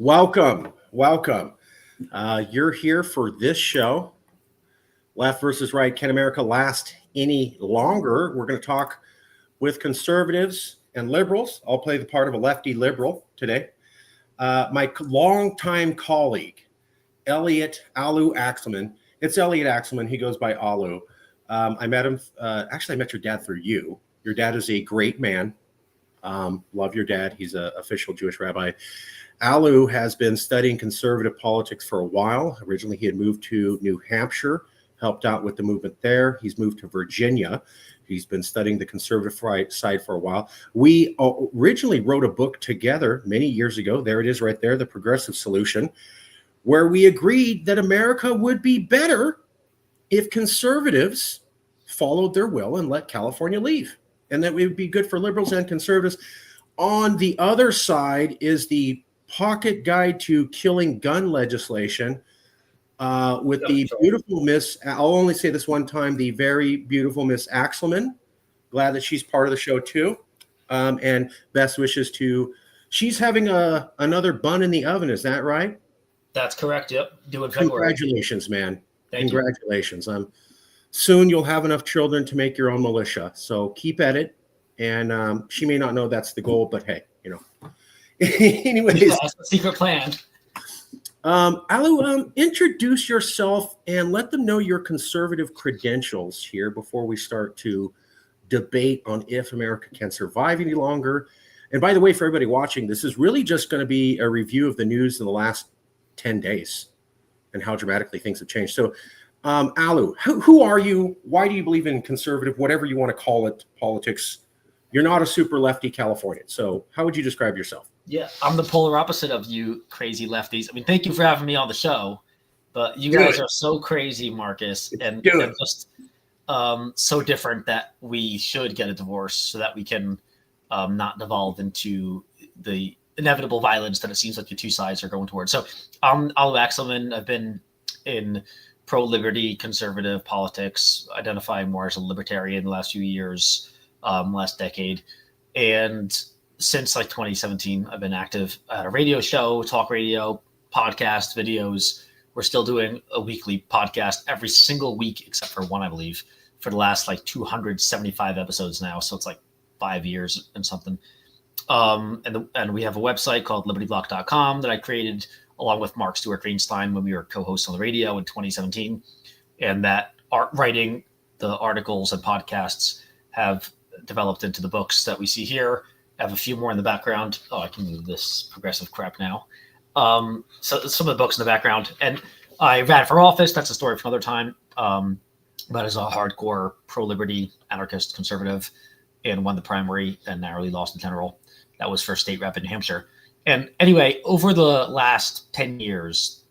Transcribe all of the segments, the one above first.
Welcome. You're here for this show. Left versus right. Can America last any longer? We're going to talk with conservatives and liberals. I'll play the part of a lefty liberal today. My longtime colleague, Alu Axelman. It's Elliot Axelman. He goes by Alu. I met him. Actually, I met your dad through you. Your dad is a great man. Love your dad. He's an official Jewish rabbi. Alu has been studying conservative politics for a while. Originally, he had moved to New Hampshire, helped out with the movement there. He's moved to Virginia. He's been studying the conservative side for a while. We originally wrote a book together many years ago. There it is right there, The Progressive Solution, where we agreed that America would be better if conservatives followed their will and let California leave, and that it would be good for liberals and conservatives. On the other side is the pocket guide to killing gun legislation with the beautiful Miss, I'll only say this one time, the very beautiful Miss Axelman. Glad that she's part of the show too. And best wishes to, she's having another bun in the oven. Is that right? That's correct. Yep. Doing February. Congratulations, man. Congratulations. Soon you'll have enough children to make your own militia. So keep at it. And she may not know that's the goal, but hey, you know. Anyways, yeah, that's the secret plan. Alu, introduce yourself and let them know your conservative credentials here before we start to debate on if America can survive any longer. And by the way, for everybody watching, this is really just going to be a review of the news in the last 10 days and how dramatically things have changed. So, Alu, who are you? Why do you believe in conservative, whatever you want to call it, politics? You're not a super lefty Californian. So how would you describe yourself? Yeah, I'm the polar opposite of you crazy lefties. I mean, thank you for having me on the show, but you guys are so crazy, Marcus, and just so different that we should get a divorce so that we can not devolve into the inevitable violence that it seems like the two sides are going towards. So I'm Alu Axelman. I've been in pro-liberty conservative politics, identifying more as a libertarian the last few years, last decade. And since like 2017, I've been active at a radio show, talk radio, podcast, videos. We're still doing a weekly podcast every single week, except for one, I believe, for the last like 275 episodes now. So it's like 5 years and something. And we have a website called libertyblock.com that I created along with Mark Stewart Greenstein when we were co-hosts on the radio in 2017. And that writing, the articles and podcasts have developed into the books that we see here. I have a few more in the background. Oh, I can move this progressive crap now. So some of the books in the background. And I ran for office. That's a story for another time. But as a hardcore pro-liberty anarchist conservative and won the primary and narrowly lost the general. That was for state rep in New Hampshire. And anyway, over the last 10 years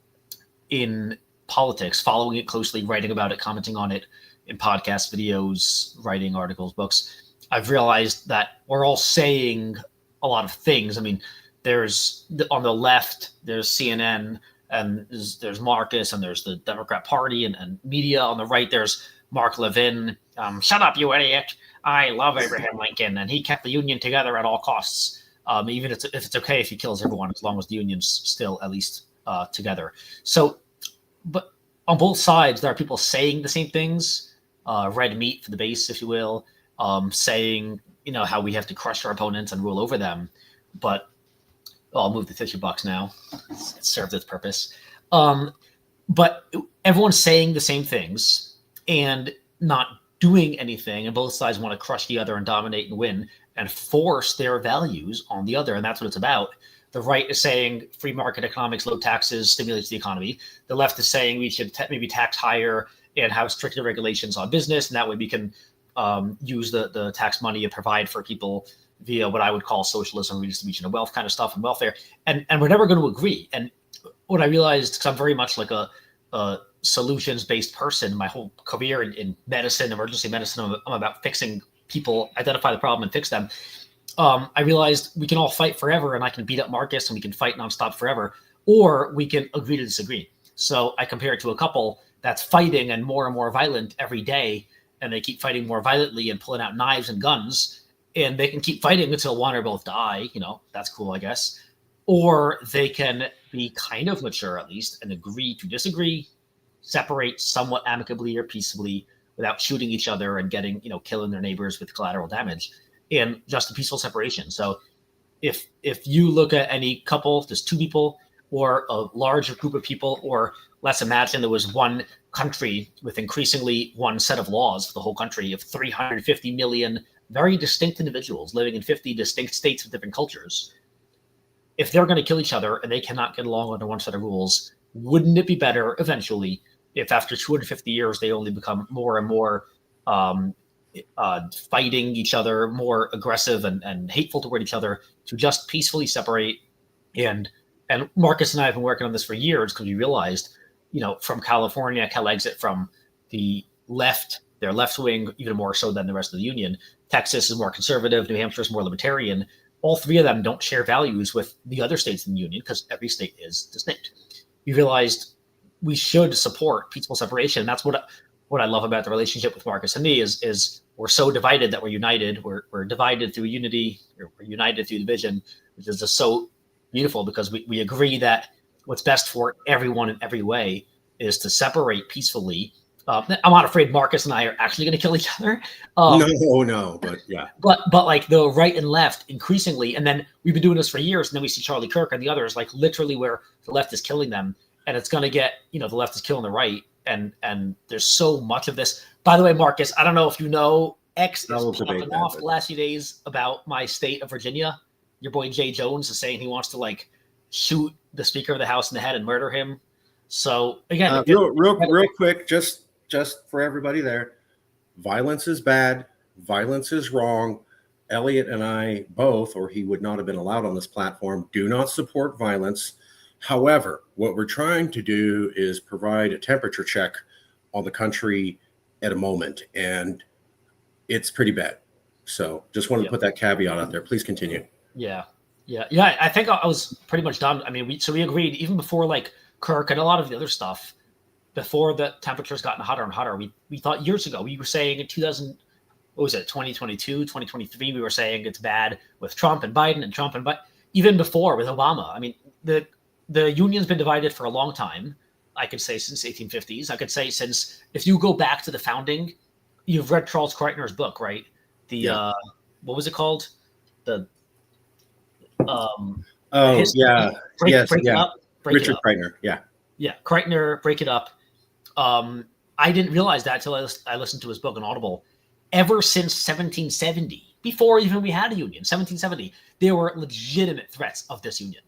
in politics, following it closely, writing about it, commenting on it in podcasts, videos, writing articles, books, I've realized that we're all saying a lot of things. I mean, there's on the left, there's CNN, and there's Marcus, and there's the Democrat Party and media. On the right, there's Mark Levin. Shut up, you idiot. I love Abraham Lincoln, and he kept the Union together at all costs. Even if it's okay if he kills everyone, as long as the Union's still at least together. So, but on both sides, there are people saying the same things, red meat for the base, if you will, saying, you know, how we have to crush our opponents and rule over them. But I'll move the tissue box now. It served its purpose. But everyone's saying the same things and not doing anything, and both sides want to crush the other and dominate and win and force their values on the other. And that's what it's about. The right is saying free market economics, low taxes stimulates the economy. The left is saying we should maybe tax higher and have stricter regulations on business. And that way we can use the tax money and provide for people via what I would call socialism, redistribution of wealth kind of stuff and welfare. And we're never going to agree. And what I realized, because I'm very much like a solutions-based person, my whole career in medicine, emergency medicine, I'm about fixing people, identify the problem and fix them. I realized we can all fight forever, and I can beat up Marcus and we can fight nonstop forever, or we can agree to disagree. So I compare it to a couple that's fighting and more violent every day, and they keep fighting more violently and pulling out knives and guns, and they can keep fighting until one or both die. You know, that's cool, I guess. or they can be kind of mature at least and agree to disagree, separate somewhat amicably or peaceably without shooting each other and getting, killing their neighbors with collateral damage, in just a peaceful separation. So if you look at any couple, just two people or a larger group of people, or let's imagine there was one country with increasingly one set of laws for the whole country of 350 million very distinct individuals living in 50 distinct states with different cultures. If they're going to kill each other and they cannot get along under one set of rules, wouldn't it be better eventually if after 250 years they only become more and more fighting each other, more aggressive and hateful toward each other, to just peacefully separate? And Marcus and I have been working on this for years because we realized, from California, Cal-Exit, from the left, their left wing, even more so than the rest of the union. Texas is more conservative. New Hampshire is more libertarian. All three of them don't share values with the other states in the union because every state is distinct. We realized we should support peaceful separation. And that's what I love about the relationship with Marcus and me is we're so divided that we're united. We're divided through unity, or we're united through division, which is just so beautiful because we agree that what's best for everyone in every way is to separate peacefully. I'm not afraid Marcus and I are actually going to kill each other. No, but yeah. But like the right and left increasingly, and then we've been doing this for years, and then we see Charlie Kirk and the others, like literally where the left is killing them, and it's going to get, the left is killing the right, and there's so much of this. By the way, Marcus, I don't know if you know, X is popping off the last few days about my state of Virginia. Your boy Jay Jones is saying he wants to shoot the Speaker of the House in the head and murder him. So again, real quick, just for everybody there, violence is bad. Violence is wrong. Elliot and I both, or he would not have been allowed on this platform, do not support violence. However, what we're trying to do is provide a temperature check on the country at a moment, and it's pretty bad. So just wanted to put that caveat out there. Please continue. Yeah. I think I was pretty much done. I mean, we agreed even before Kirk and a lot of the other stuff, before the temperatures gotten hotter and hotter. We thought years ago, we were saying in 2022, 2023, we were saying it's bad with Trump and Biden, even before with Obama. I mean, the union's been divided for a long time. I could say since 1850s. I could say since, if you go back to the founding, you've read Charles Kreitner's book, right? What was it called? Richard Kreitner. Yeah. Kreitner, Break It Up. I didn't realize that till I listened to his book on Audible. Ever since 1770, before even we had a union, 1770, there were legitimate threats of this union.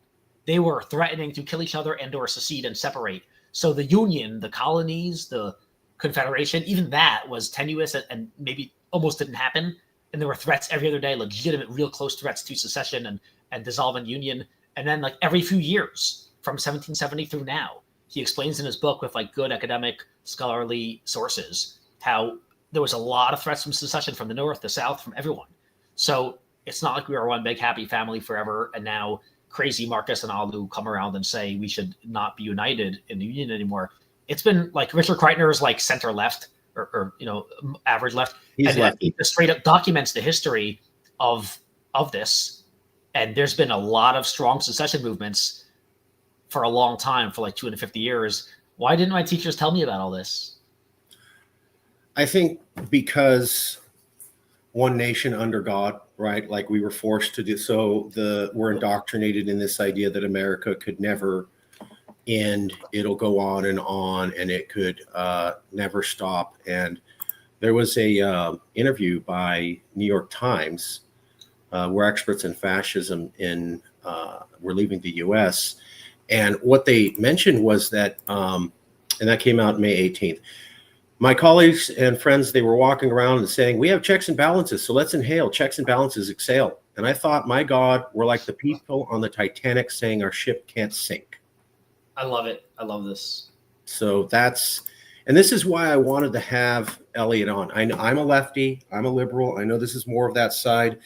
They were threatening to kill each other and or secede and separate. So the union, the colonies, the Confederation, even that was tenuous and maybe almost didn't happen. And there were threats every other day, legitimate, real close threats to secession and dissolving union. And then every few years from 1770 through now, he explains in his book with good academic scholarly sources how there was a lot of threats from secession from the North, the South, from everyone. So it's not like we were one big happy family forever. And now crazy Marcus and Alu come around and say we should not be united in the union anymore. It's been Richard Kreitner's center left or average left. He's lefty. He just straight up documents the history of this. And there's been a lot of strong secession movements for a long time, for 250 years. Why didn't my teachers tell me about all this? I think because one nation under God, right? We were forced to do so. We're indoctrinated in this idea that America could never end. It'll go on, and it could never stop. And there was a interview by New York Times where experts in fascism were leaving the U.S. And what they mentioned was that, and that came out May 18th, my colleagues and friends, they were walking around and saying, we have checks and balances, so let's inhale. Checks and balances, exhale. And I thought, my God, we're like the people on the Titanic saying our ship can't sink. I love it. I love this. So and this is why I wanted to have Elliot on. I'm a lefty. I'm a liberal. I know this is more of that side,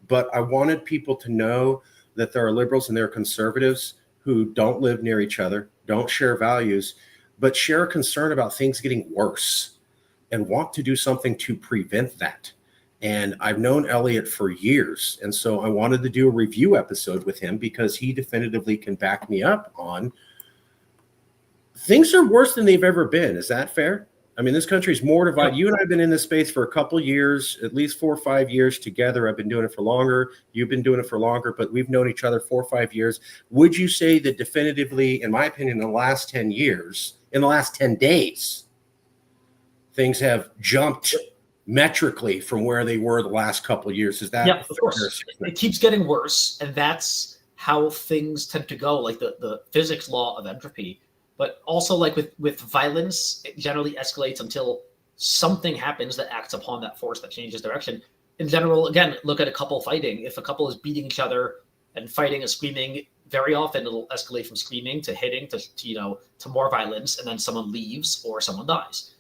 but I wanted people to know that there are liberals and there are conservatives who don't live near each other, don't share values, but share a concern about things getting worse and want to do something to prevent that. And I've known Elliot for years. And so I wanted to do a review episode with him because he definitively can back me up on things are worse than they've ever been. Is that fair? I mean, this country's more divided. You and I have been in this space for a couple years, at least 4 or 5 years together. I've been doing it for longer. You've been doing it for longer, but we've known each other 4 or 5 years. Would you say that definitively, in my opinion, in the last 10 years, in the last 10 days, things have jumped metrically from where they were the last couple of years? Is that? Yeah, of course. It keeps getting worse, and that's how things tend to go, like the physics law of entropy. But also, like with violence, it generally escalates until something happens that acts upon that force that changes direction. In general, again, look at a couple fighting. If a couple is beating each other and fighting and screaming, very often it'll escalate from screaming to hitting to more violence, and then someone leaves or someone dies.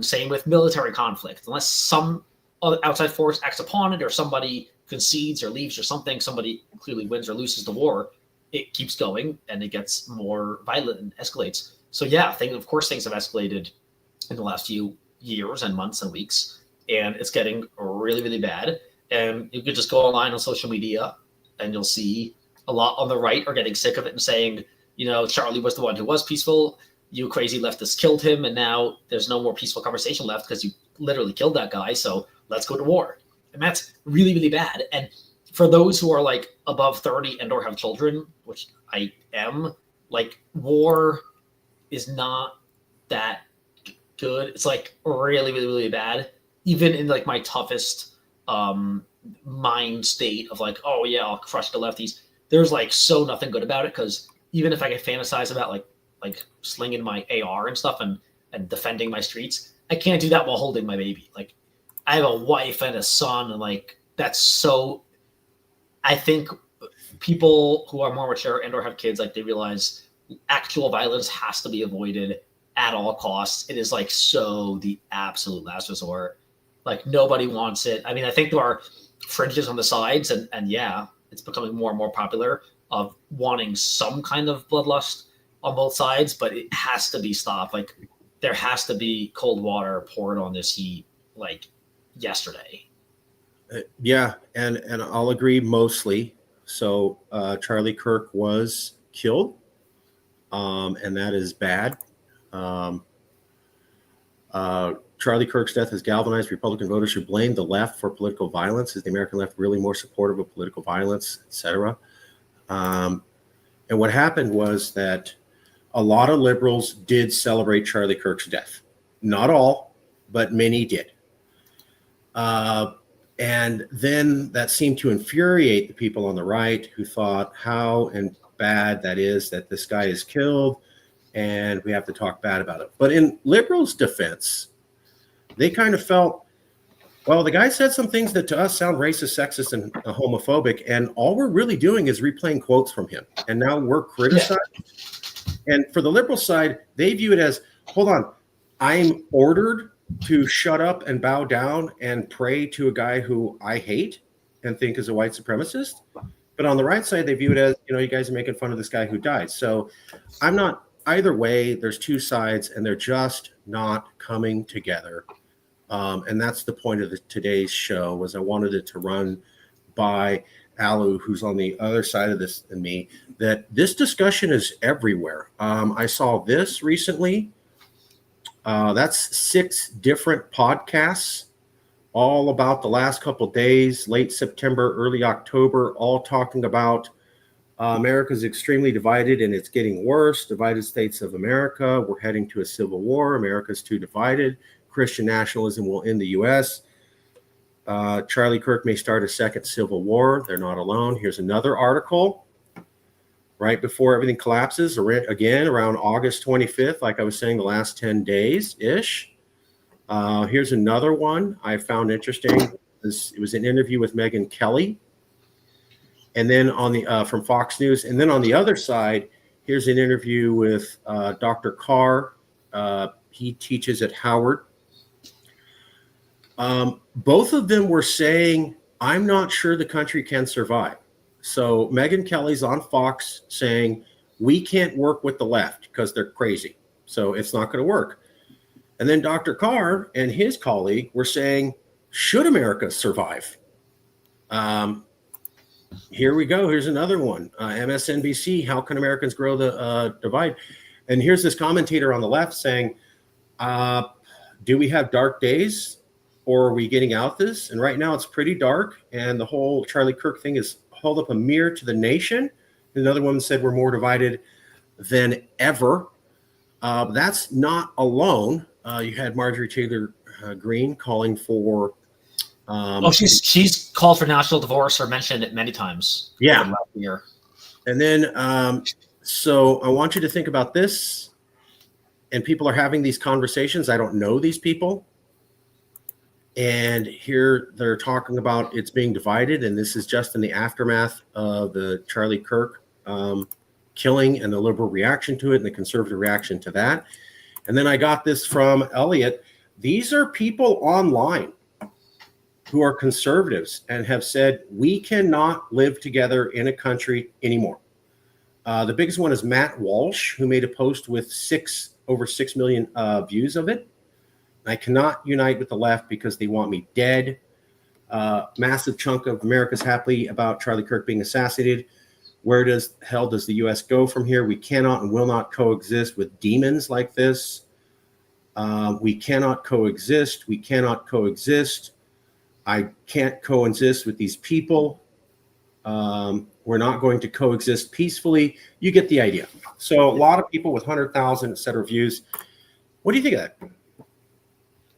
Same with military conflict. Unless some other outside force acts upon it, or somebody concedes or leaves or something, somebody clearly wins or loses the war, it keeps going and it gets more violent and escalates. So yeah, of course things have escalated in the last few years and months and weeks, and it's getting really, really bad. And you could just go online on social media and you'll see a lot on the right are getting sick of it and saying, Charlie was the one who was peaceful. You crazy leftists killed him, and now there's no more peaceful conversation left because you literally killed that guy. So let's go to war. And that's really, really bad. And for those who are like above 30 and or have children, which I am, like war is not that good. It's like really, really, really bad. Even in like my toughest mind state of like, oh yeah, I'll crush the lefties. There's like so nothing good about it, because even if I can fantasize about like slinging my AR and stuff and defending my streets, I can't do that while holding my baby. Like I have a wife and a son, and like that's so. I think people who are more mature and or have kids, like they realize actual violence has to be avoided at all costs. It is like so the absolute last resort. Like nobody wants it. I mean, I think there are fringes on the sides, and yeah, it's becoming more and more popular of wanting some kind of bloodlust on both sides, but it has to be stopped. Like there has to be cold water poured on this heat like yesterday. Yeah, and I'll agree mostly. So Charlie Kirk was killed, and that is bad. Charlie Kirk's death has galvanized Republican voters who blame the left for political violence. Is the American left really more supportive of political violence, etc.? And what happened was that a lot of liberals did celebrate Charlie Kirk's death. Not all, but many did. And then that seemed to infuriate the people on the right, who thought how and bad that is that this guy is killed, and we have to talk bad about it. But in liberals' defense, they kind of felt, well, the guy said some things that to us sound racist, sexist, and homophobic, and all we're really doing is replaying quotes from him. And now we're criticizing. Yeah. And for the liberal side, they view it as, hold on, I'm ordered to shut up and bow down and pray to a guy who I hate and think is a white supremacist. But on the right side, they view it as, you guys are making fun of this guy who died. So I'm not, either way, there's two sides, and they're just not coming together. And that's the point of today's show, was I wanted it to run by Alu, who's on the other side of this than me, that this discussion is everywhere. I saw this recently. That's 6 different podcasts, all about the last couple of days, late September, early October, all talking about America's extremely divided and it's getting worse. Divided states of America. We're heading to a civil war. America's too divided. Christian nationalism will end the U.S. Charlie Kirk may start a second civil war. They're not alone. Here's another article. Right before everything collapses, again, around August 25th, like I was saying, the last 10 days-ish. Here's another one I found interesting. It was an interview with Megyn Kelly, and then on the from Fox News. And then on the other side, here's an interview with Dr. Carr. He teaches at Howard. Both of them were saying, I'm not sure the country can survive. So Megyn Kelly's on Fox saying, we can't work with the left because they're crazy. So it's not going to work. And then Dr. Carr and his colleague were saying, should America survive? Here we go. Here's another one. MSNBC, how can Americans grow the divide? And here's this commentator on the left saying, do we have dark days, or are we getting out this? And right now it's pretty dark, and the whole Charlie Kirk thing is hold up a mirror to the nation. Another woman said we're more divided than ever. That's not alone. You had Marjorie Taylor Greene calling for she's called for national divorce or mentioned it many times. Yeah. Last year. And then, so I want you to think about this. And people are having these conversations. I don't know these people. And here they're talking about it's being divided. And this is just in the aftermath of the Charlie Kirk killing and the liberal reaction to it and the conservative reaction to that. And then I got this from Elliot. These are people online who are conservatives and have said, we cannot live together in a country anymore. The biggest one is Matt Walsh, who made a post with over 6 million views of it. I cannot unite with the left because they want me dead. Massive chunk of America's happy about Charlie Kirk being assassinated. Where does hell does the U.S. go from here? We cannot and will not coexist with demons like this. We cannot coexist. We cannot coexist. I can't coexist with these people. We're not going to coexist peacefully. You get the idea. So a lot of people with 100,000, et cetera, views. What do you think of that?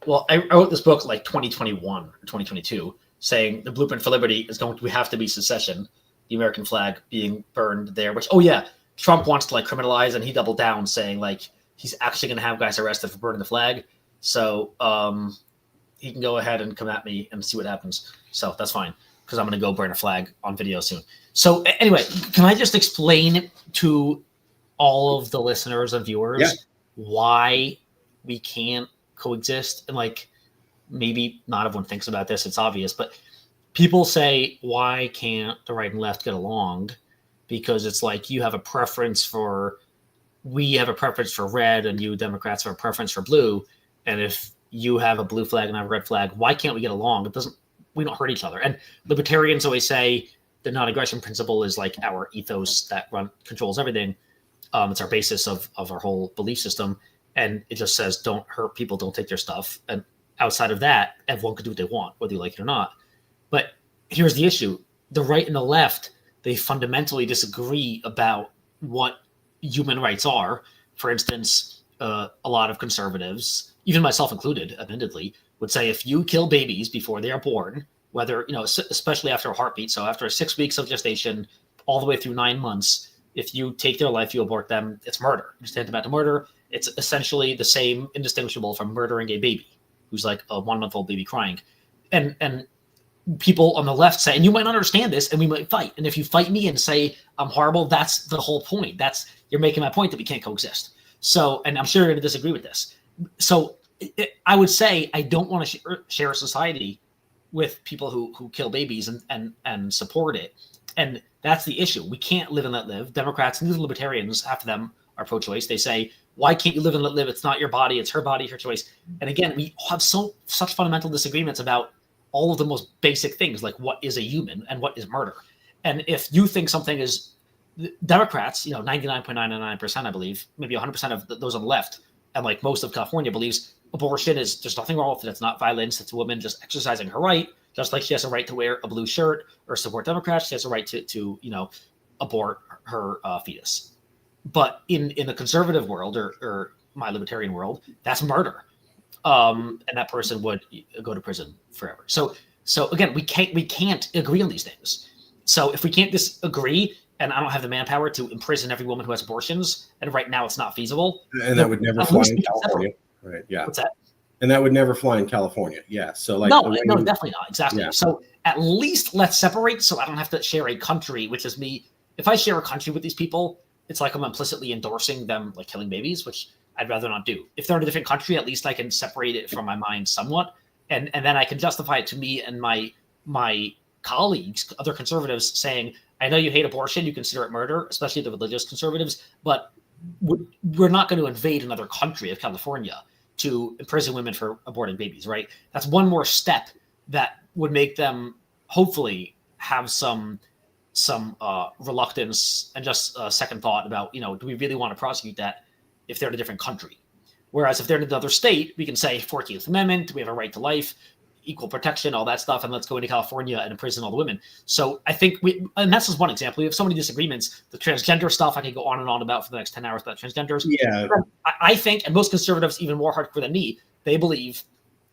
Well, I wrote this book like 2021 or 2022 saying the blueprint for liberty is going to have to be secession, the American flag being burned there, which, Trump wants to like criminalize, and he doubled down saying like he's actually going to have guys arrested for burning the flag. So he can go ahead and come at me and see what happens. So that's fine, because I'm going to go burn a flag on video soon. So anyway, can I just explain to all of the listeners and viewers why we can't coexist? And like, maybe not everyone thinks about this, it's obvious, but people say, why can't the right and left get along? Because it's like we have a preference for red and you Democrats have a preference for blue. And if you have a blue flag and I have a red flag, why can't we get along? We don't hurt each other. And libertarians always say the non-aggression principle is like our ethos that controls everything. It's our basis of our whole belief system. And it just says, don't hurt people, don't take their stuff. And outside of that, everyone can do what they want, whether you like it or not. But here's the issue. The right and the left, they fundamentally disagree about what human rights are. For instance, a lot of conservatives, even myself included, admittedly, would say if you kill babies before they are born, whether, especially after a heartbeat, so after 6 weeks of gestation, all the way through 9 months, if you take their life, you abort them, it's murder. You stand about to murder. It's essentially the same, indistinguishable from murdering a baby who's like a 1-month-old baby crying. And people on the left say, and you might not understand this, and we might fight. And if you fight me and say I'm horrible, that's the whole point. You're making my point that we can't coexist. So, and I'm sure you're going to disagree with this. So I would say I don't want to share a society with people who kill babies and support it. And that's the issue. We can't live and let live. Democrats and libertarians, half of them are pro-choice. They say, why can't you live and let live? It's not your body. It's her body, her choice. And again, we have such fundamental disagreements about all of the most basic things, like what is a human and what is murder. And if you think something is Democrats, 99.99%, I believe, maybe 100% of those on the left, and like most of California believes abortion is there's nothing wrong with it. It's not violence. It's a woman just exercising her right, just like she has a right to wear a blue shirt or support Democrats. She has a right to abort her fetus. But in the conservative world or my libertarian world, that's murder. And that person would go to prison forever. So again, we can't agree on these things. So if we can't disagree, and I don't have the manpower to imprison every woman who has abortions, and right now it's not feasible. And that would never fly in California. Right. Yeah. What's that? And that would never fly in California. Yeah. So like no, definitely not. Exactly. Yeah. So at least let's separate so I don't have to share a country, which is me. If I share a country with these people, it's like I'm implicitly endorsing them like killing babies, which I'd rather not do. If they're in a different country, at least I can separate it from my mind somewhat. And then I can justify it to me and my colleagues, other conservatives, saying, I know you hate abortion, you consider it murder, especially the religious conservatives, but we're not going to invade another country of California to imprison women for aborting babies, right? That's one more step that would make them hopefully have some reluctance and just a second thought about, do we really want to prosecute that if they're in a different country? Whereas if they're in another state, we can say 14th Amendment, we have a right to life, equal protection, all that stuff, and let's go into California and imprison all the women. So I think and that's just one example. We have so many disagreements. The transgender stuff I could go on and on about for the next 10 hours about transgenders. Yeah. I think, and most conservatives, even more hardcore than me, they believe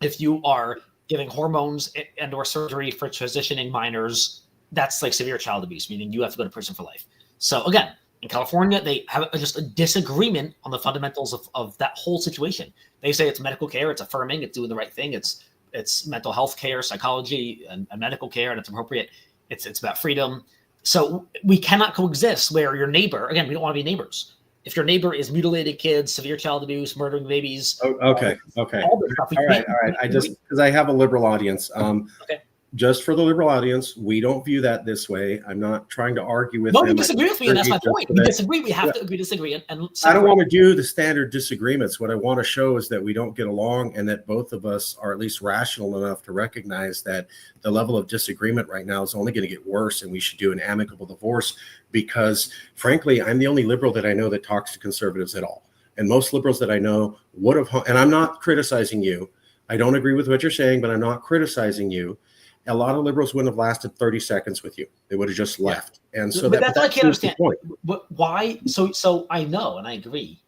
if you are giving hormones and or surgery for transitioning minors, that's like severe child abuse, meaning you have to go to prison for life. So again, in California, they have just a disagreement on the fundamentals of that whole situation. They say it's medical care, it's affirming, it's doing the right thing, it's mental health care, psychology, and medical care, and it's appropriate. It's about freedom. So we cannot coexist where your neighbor, again, we don't want to be neighbors. If your neighbor is mutilating kids, severe child abuse, murdering babies. Okay. All right. I just, because I have a liberal audience. Okay. Just for the liberal audience, we don't view that this way. I'm not trying to argue with them. No, you disagree with me, and that's my point. We disagree. We have to agree to disagree. And I don't want to do the standard disagreements. What I want to show is that we don't get along and that both of us are at least rational enough to recognize that the level of disagreement right now is only going to get worse, and we should do an amicable divorce because, frankly, I'm the only liberal that I know that talks to conservatives at all. And most liberals that I know would have, and I'm not criticizing you. I don't agree with what you're saying, but I'm not criticizing you. A lot of liberals wouldn't have lasted 30 seconds with you. They would have just left. And so that's what I can't understand. But why? So I know, and I agree.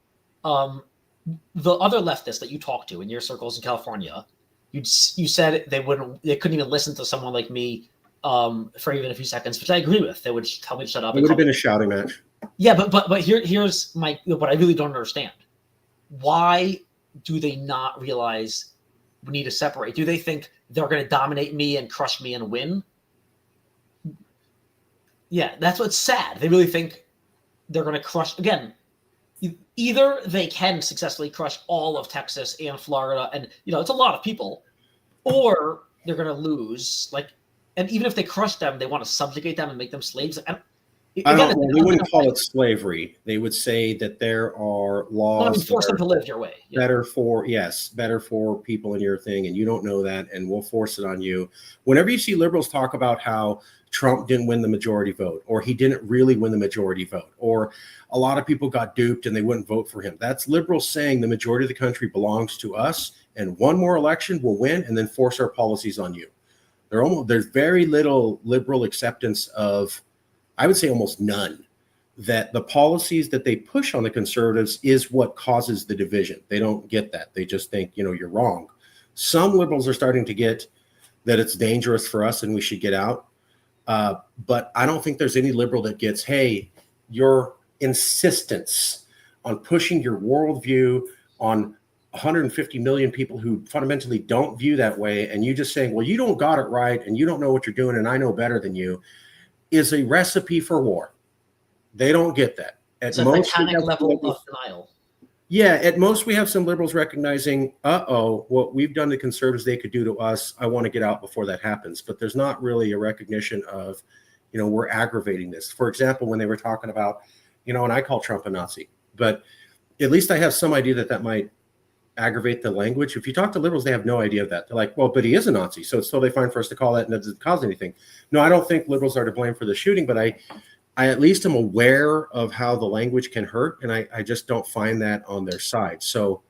The other leftists that you talk to in your circles in California, you said they couldn't even listen to someone like me for even a few seconds, which I agree with. They would tell me to shut up. It would have been a shouting match. Yeah, but here's what I really don't understand. Why do they not realize we need to separate? Do they think they're going to dominate me and crush me and win? Yeah, that's what's sad. They really think they're going to crush. Again, either they can successfully crush all of Texas and Florida, and it's a lot of people, or they're going to lose. And even if they crush them, they want to subjugate them and make them slaves. They wouldn't call it slavery. They would say that there are laws force them to live your way. Yeah. Better for people in your thing, and you don't know that, and we'll force it on you. Whenever you see liberals talk about how Trump didn't win the majority vote, or he didn't really win the majority vote, or a lot of people got duped and they wouldn't vote for him, that's liberals saying the majority of the country belongs to us, and one more election will win and then force our policies on you. There's very little liberal acceptance of, I would say almost none, that the policies that they push on the conservatives is what causes the division. They don't get that. They just think, you're wrong. Some liberals are starting to get that it's dangerous for us and we should get out. But I don't think there's any liberal that gets, hey, your insistence on pushing your worldview on 150 million people who fundamentally don't view that way, and you just saying, well, you don't got it right and you don't know what you're doing and I know better than you, is a recipe for war. They don't get that. It's a mechanic level of denial. Yeah, at most we have some liberals recognizing, what we've done to conservatives they could do to us. I want to get out before that happens. But there's not really a recognition of, we're aggravating this. For example, when they were talking about, and I call Trump a Nazi, but at least I have some idea that might aggravate the language. If you talk to liberals, they have no idea of that. They're like, well, but he is a Nazi, so it's totally fine for us to call that, and it doesn't cause anything. No, I don't think liberals are to blame for the shooting, but I at least am aware of how the language can hurt, and I just don't find that on their side. So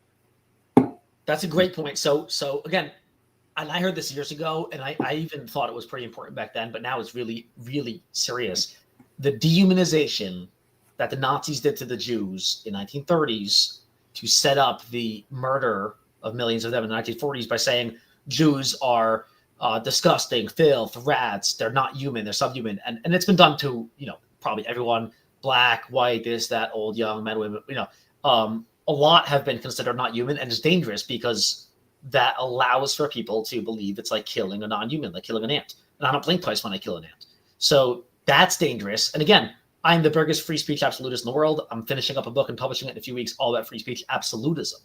that's a great point. So again, and I heard this years ago, and I even thought it was pretty important back then, but now it's really, really serious. The dehumanization that the Nazis did to the Jews in 1930s to set up the murder of millions of them in the 1940s by saying Jews are disgusting, filth, rats, they're not human, they're subhuman. And it's been done to, probably everyone, black, white, this, that, old, young, men, women, a lot have been considered not human, and it's dangerous because that allows for people to believe it's like killing a non-human, like killing an ant. And I don't blink twice when I kill an ant. So that's dangerous. And again, I'm the biggest free speech absolutist in the world. I'm finishing up a book and publishing it in a few weeks, all about free speech absolutism.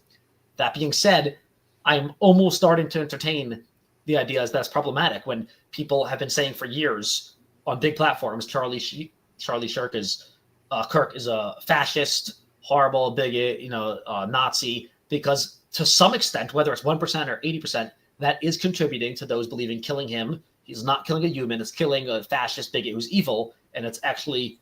That being said, I'm almost starting to entertain the ideas that's problematic when people have been saying for years on big platforms, Charlie Kirk is a fascist, horrible bigot, Nazi, because to some extent, whether it's 1% or 80%, that is contributing to those believing killing him. He's not killing a human. It's killing a fascist bigot who's evil. And it's actually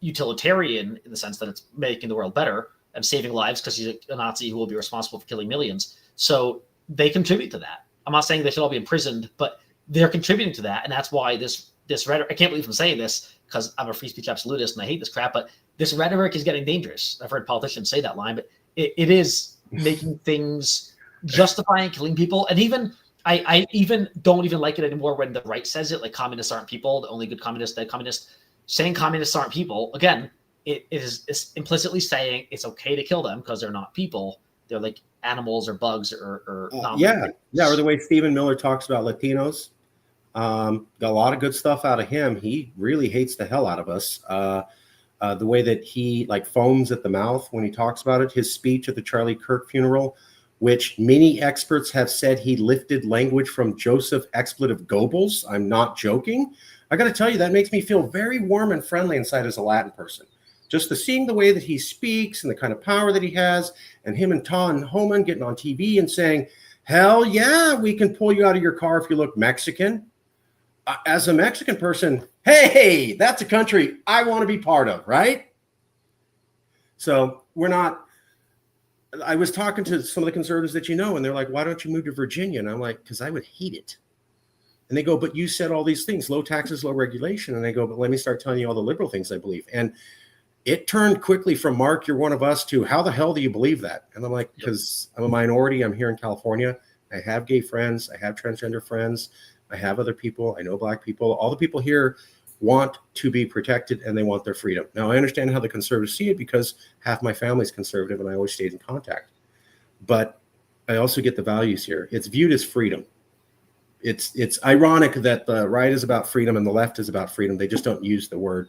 utilitarian in the sense that it's making the world better and saving lives because he's a Nazi who will be responsible for killing millions. So they contribute to that. I'm not saying they should all be imprisoned, but they're contributing to that. And that's why this rhetoric, I can't believe I'm saying this because I'm a free speech absolutist and I hate this crap, but this rhetoric is getting dangerous. I've heard politicians say that line, but it is making things justifying killing people. And even I even don't even like it anymore when the right says it, like communists aren't people, the only good communists, the communists. Saying communists aren't people, again, it's implicitly saying it's okay to kill them because they're not people. They're like animals or bugs or or the way Stephen Miller talks about Latinos. Got a lot of good stuff out of him. He really hates the hell out of us. The way that he like foams at the mouth when he talks about it. His speech at the Charlie Kirk funeral, which many experts have said he lifted language from Joseph Expletive Goebbels. I'm not joking. I got to tell you, that makes me feel very warm and friendly inside as a Latin person. Just the seeing the way that he speaks and the kind of power that he has, and him and Ton Homan getting on TV and saying, hell yeah, we can pull you out of your car if you look Mexican. As a Mexican person, hey, that's a country I want to be part of, right? So we're not, I was talking to some of the conservatives that you know, and they're like, why don't you move to Virginia? And I'm like, because I would hate it. And they go, but you said all these things, low taxes, low regulation. And I go, but let me start telling you all the liberal things I believe. And it turned quickly from Mark, you're one of us, to how the hell do you believe that? And I'm like, because I'm a minority. I'm here in California. I have gay friends. I have transgender friends. I have other people. I know black people. All the people here want to be protected and they want their freedom. Now, I understand how the conservatives see it because half my family's conservative and I always stayed in contact. But I also get the values here. It's viewed as freedom. It's ironic that the right is about freedom and the left is about freedom. They just don't use the word.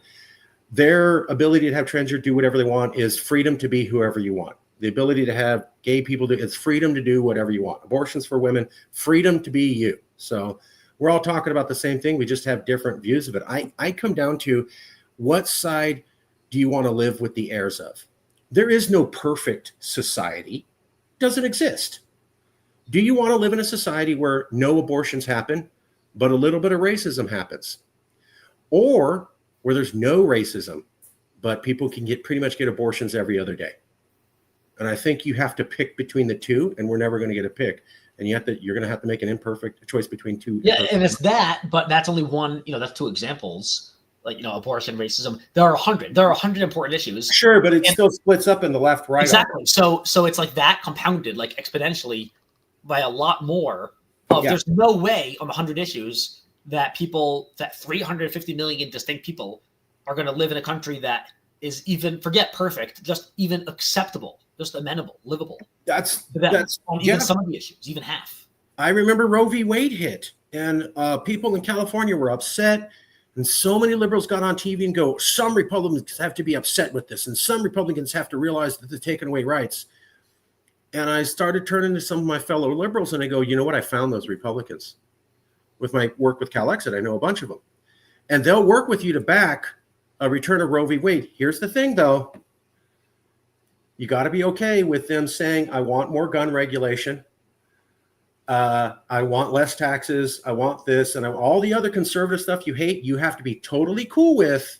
Their ability to have transgender do whatever they want is freedom to be whoever you want. The ability to have gay people do, it's freedom to do whatever you want. Abortions for women, freedom to be you. So we're all talking about the same thing. We just have different views of it. I come down to, what side do you want to live with the heirs of? There is no perfect society. It doesn't exist. Do you want to live in a society where no abortions happen, but a little bit of racism happens? Or where there's no racism, but people can pretty much get abortions every other day? And I think you have to pick between the two, and we're never going to get a pick. And you're going to have to make an imperfect choice between two. Yeah, and it's that, but that's only one, that's two examples. Like, abortion, racism. There are 100. There are 100 important issues. Sure, but it still splits up in the left, right. Exactly. So it's like that compounded, like exponentially, by a lot more. There's no way on 100 issues that 350 million distinct people are going to live in a country that is even, forget perfect, just even acceptable, just amenable, livable. That's on even some of the issues, even half. I remember Roe v. Wade hit, and people in California were upset, and so many liberals got on TV and go, some Republicans have to be upset with this, and some Republicans have to realize that they're taking away rights. And I started turning to some of my fellow liberals, and I go, you know what? I found those Republicans. With my work with Cal Exit, I know a bunch of them. And they'll work with you to back a return of Roe v. Wade. Here's the thing, though. You got to be okay with them saying, I want more gun regulation. I want less taxes. I want this. And all the other conservative stuff you hate, you have to be totally cool with.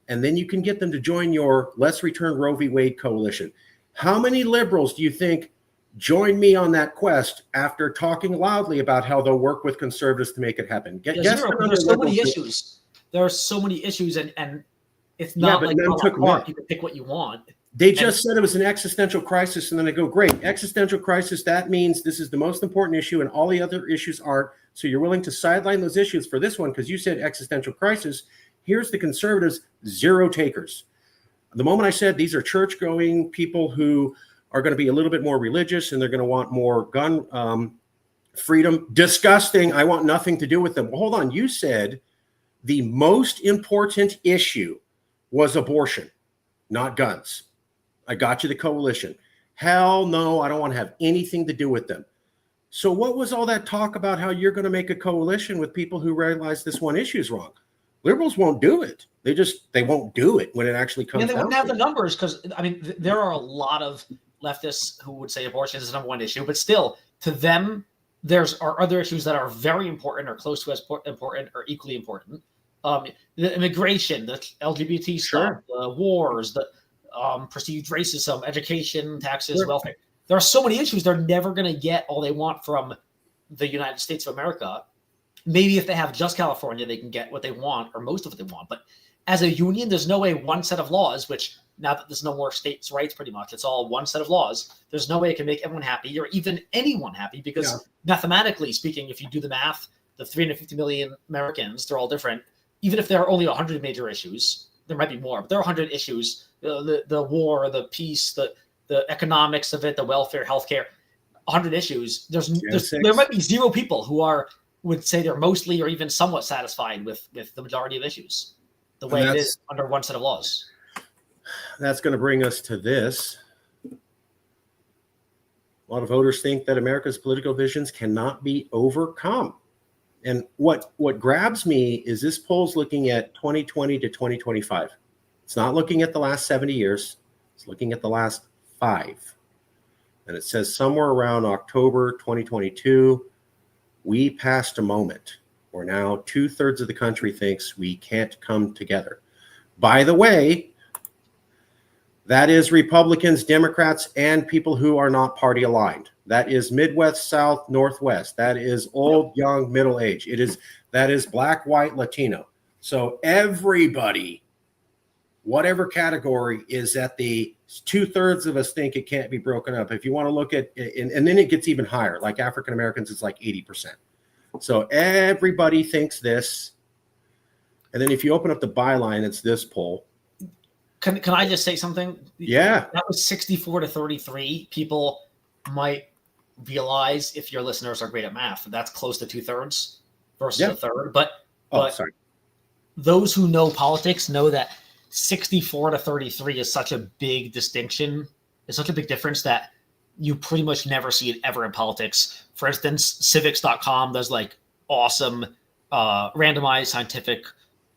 And then you can get them to join your Let's Return Roe v. Wade coalition. How many liberals do you think join me on that quest after talking loudly about how they'll work with conservatives to make it happen? There's so many issues. There are so many issues, and it's not like you can pick what you want. They just said it was an existential crisis, and then I go, great, existential crisis, that means this is the most important issue and all the other issues aren't. So you're willing to sideline those issues for this one because you said existential crisis. Here's the conservatives, zero takers. The moment I said these are church-going people who are going to be a little bit more religious and they're going to want more gun freedom, disgusting, I want nothing to do with them. Well, hold on, you said the most important issue was abortion, not guns. I got you the coalition. Hell no, I don't want to have anything to do with them. So what was all that talk about how you're going to make a coalition with people who realize this one issue is wrong? Liberals won't do it. They won't do it when it actually comes. And they wouldn't have the numbers because, there are a lot of leftists who would say abortion is the number one issue, but still, to them, are other issues that are very important or close to as important or equally important. The immigration, the LGBT stuff, the wars, the perceived racism, education, taxes, welfare. There are so many issues. They're never going to get all they want from the United States of America. Maybe if they have just California, they can get what they want or most of what they want. But as a union, there's no way one set of laws, which now that there's no more states' rights, pretty much, it's all one set of laws. There's no way it can make everyone happy or even anyone happy because mathematically speaking, if you do the math, the 350 million Americans, they're all different. Even if there are only 100 major issues, there might be more, but there are 100 issues, the war, the peace, the economics of it, the welfare, healthcare, 100 issues. There might be 0 people who would say they're mostly or even somewhat satisfied with the majority of issues, the way it is under one set of laws. That's going to bring us to this. A lot of voters think that America's political visions cannot be overcome. And what grabs me is this poll's looking at 2020 to 2025. It's not looking at the last 70 years. It's looking at the last 5. And it says somewhere around October 2022, we passed a moment where now 2/3 of the country thinks we can't come together. By the way, that is Republicans, Democrats, and people who are not party aligned. That is Midwest, South, Northwest. That is old, young, middle age. That is Black, white, Latino. So everybody, whatever category, is at the 2/3 of us think it can't be broken up. If you want to look at, and then it gets even higher, like African Americans, it's like 80%. So everybody thinks this. And then if you open up the byline, it's this poll. Can I just say something? Yeah. That was 64 to 33. People might realize, if your listeners are great at math, that's close to 2/3 versus a third. But sorry. Those who know politics know that 64 to 33 is such a big distinction. It's such a big difference that you pretty much never see it ever in politics. For instance, civics.com does like awesome randomized scientific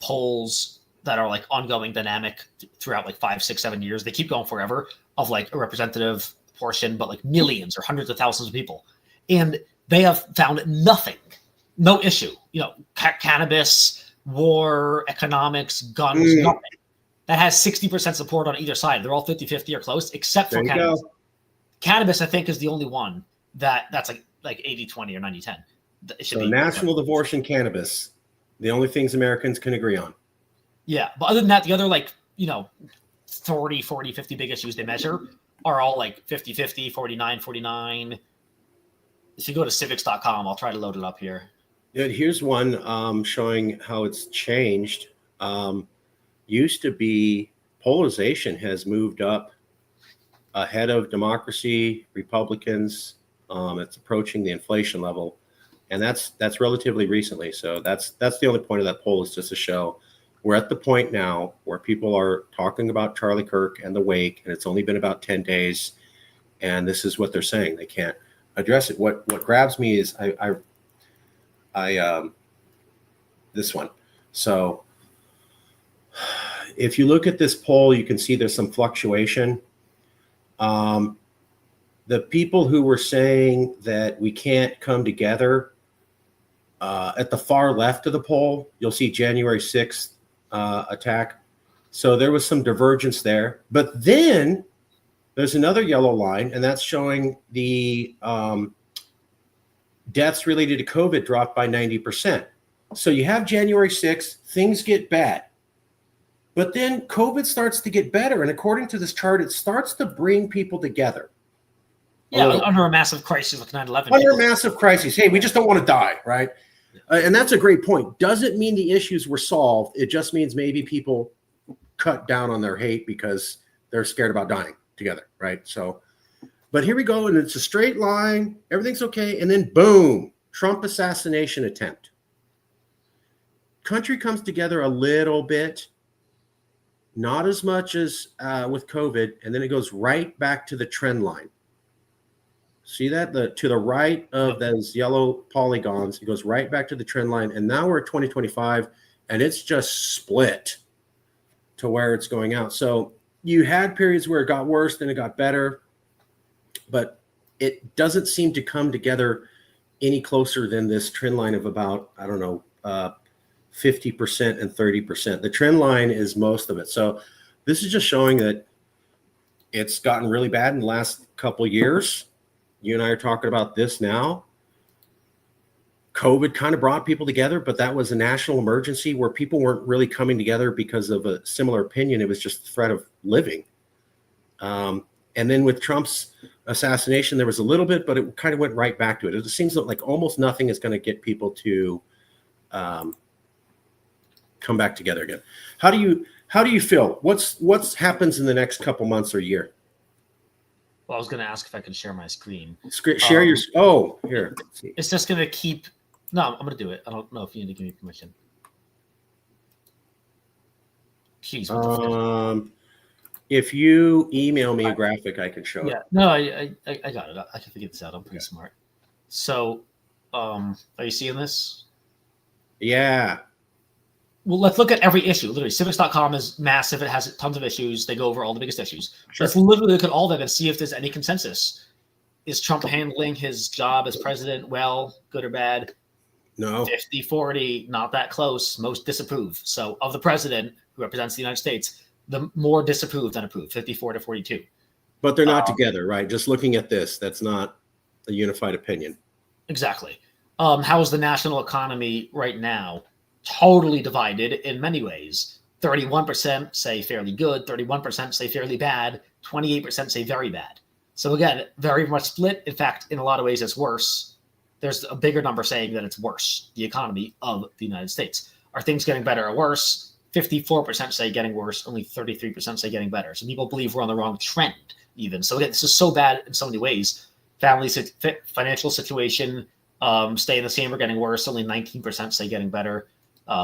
polls that are like ongoing, dynamic throughout like 5, 6, 7 years. They keep going forever of like a representative portion, but like millions or hundreds of thousands of people. And they have found nothing, no issue, cannabis, war, economics, guns, nothing. That has 60% support on either side. They're all 50-50 or close, except for cannabis. Cannabis, I think, is the only one that's like 80-20 or 90-10. So national divorce and cannabis, the only things Americans can agree on. Yeah, but other than that, the other 30, 40, 50 big issues they measure are all like 50-50, 49-49. If you go to civics.com, I'll try to load it up here. Yeah, here's one showing how it's changed. Used to be polarization has moved up ahead of democracy, Republicans. It's approaching the inflation level, and that's relatively recently. So that's the only point of that poll, is just to show we're at the point now where people are talking about Charlie Kirk and the wake, and it's only been about 10 days, and this is what they're saying. They can't address it. What grabs me is this one. So if you look at this poll, you can see there's some fluctuation. The people who were saying that we can't come together, at the far left of the poll, you'll see January 6th attack. So there was some divergence there. But then there's another yellow line, and that's showing the deaths related to COVID dropped by 90%. So you have January 6th, things get bad. But then COVID starts to get better. And according to this chart, it starts to bring people together. Yeah, under a massive crisis like 9/11. Under a massive crisis. Hey, we just don't want to die, right? And that's a great point. Doesn't mean the issues were solved. It just means maybe people cut down on their hate because they're scared about dying together, right? So, but here we go, and it's a straight line. Everything's okay. And then boom, Trump assassination attempt. Country comes together a little bit. Not as much as with COVID, and then it goes right back to the trend line. See that? To the right of those yellow polygons, it goes right back to the trend line, and now we're at 2025, and it's just split to where it's going out. So you had periods where it got worse, then it got better, but it doesn't seem to come together any closer than this trend line of about, I don't know, 50% and 30%. The trend line is most of it. So this is just showing that it's gotten really bad in the last couple of years. You and I are talking about this now. COVID kind of brought people together, but that was a national emergency where people weren't really coming together because of a similar opinion. It was just the threat of living. And then with Trump's assassination, there was a little bit, but it kind of went right back to it. It seems like almost nothing is going to get people to come back together again. How do you feel? What's happens in the next couple months or year? Well, I was going to ask if I could share my screen. Share your. Oh, here. Let's see. It's just going to keep. No, I'm going to do it. I don't know if you need to give me permission. Jeez. If you email me a graphic, I can show it. Yeah. No, I got it. I can figure this out. I'm pretty smart. So, are you seeing this? Yeah. Well, let's look at every issue. Literally, civics.com is massive. It has tons of issues. They go over all the biggest issues. Sure. Let's literally look at all of them and see if there's any consensus. Is Trump handling his job as president well, good or bad? No. 50-40, not that close. Most disapprove. So of the president who represents the United States, the more disapprove than approve, 54-42. But they're not together, right? Just looking at this, that's not a unified opinion. Exactly. How is the national economy right now? Totally divided in many ways. 31% say fairly good, 31% say fairly bad, 28% say very bad. So again, very much split. In fact, in a lot of ways, it's worse. There's a bigger number saying that it's worse, the economy of the United States. Are things getting better or worse? 54% say getting worse, only 33% say getting better. So people believe we're on the wrong trend even. So again, this is so bad in so many ways. Financial situation, staying the same or getting worse, only 19% say getting better.